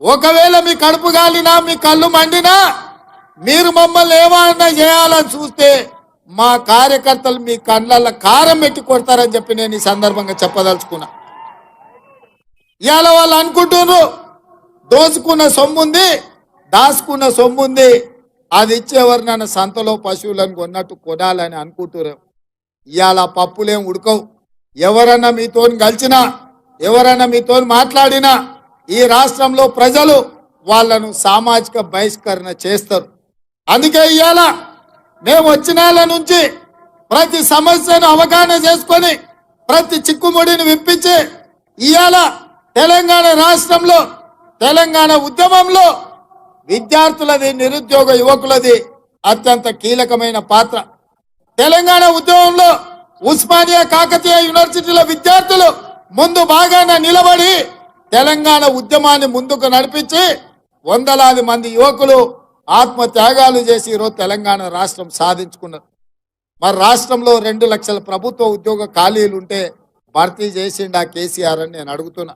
ఒకవేళ మీ కడుపు గాలినా మీ కళ్ళు మండినా మీరు మమ్మల్ని ఏమన్నా చేయాలని చూస్తే మా కార్యకర్తలు మీ కళ్ళల్లో కారం పెట్టి కొడతారని చెప్పి నేను ఈ సందర్భంగా చెప్పదలుచుకున్నా. ఇవాళ వాళ్ళు అనుకుంటున్నారు దోచుకున్న సొమ్ముంది దాచుకున్న సొమ్ముంది అది ఇచ్చేవారు నన్ను సంతలో పశువులను కొన్నట్టు కొనాలని అనుకుంటున్నారు. ఇవాళ పప్పులేం ఉడకవు. ఎవరన్నా మీతో కలిసినా ఎవరన్నా మీతో మాట్లాడినా ఈ రాష్ట్రంలో ప్రజలు వాళ్ళను సామాజిక బహిష్కరణ చేస్తారు. అందుకే ఇవాళ మేము వచ్చిన నుంచి ప్రతి సమస్యను అవగాహన చేసుకొని ప్రతి చిక్కుముడిని విప్పించి ఇవాళ తెలంగాణ రాష్ట్రంలో తెలంగాణ ఉద్యమంలో విద్యార్థులది నిరుద్యోగ యువకులది అత్యంత కీలకమైన పాత్ర. తెలంగాణ ఉద్యమంలో ఉస్మానియా కాకతీయ యూనివర్సిటీల విద్యార్థులు ముందు బాగానే నిలబడి తెలంగాణ ఉద్యమాన్ని ముందుకు నడిపించి వందలాది మంది యువకులు ఆత్మత్యాగాలు చేసి ఈరోజు తెలంగాణ రాష్ట్రం సాధించుకున్నారు. మరి రాష్ట్రంలో 2 లక్షల ప్రభుత్వ ఉద్యోగ ఖాళీలు ఉంటే భర్తీ చేసిండా కేసీఆర్ అని నేను అడుగుతున్నా.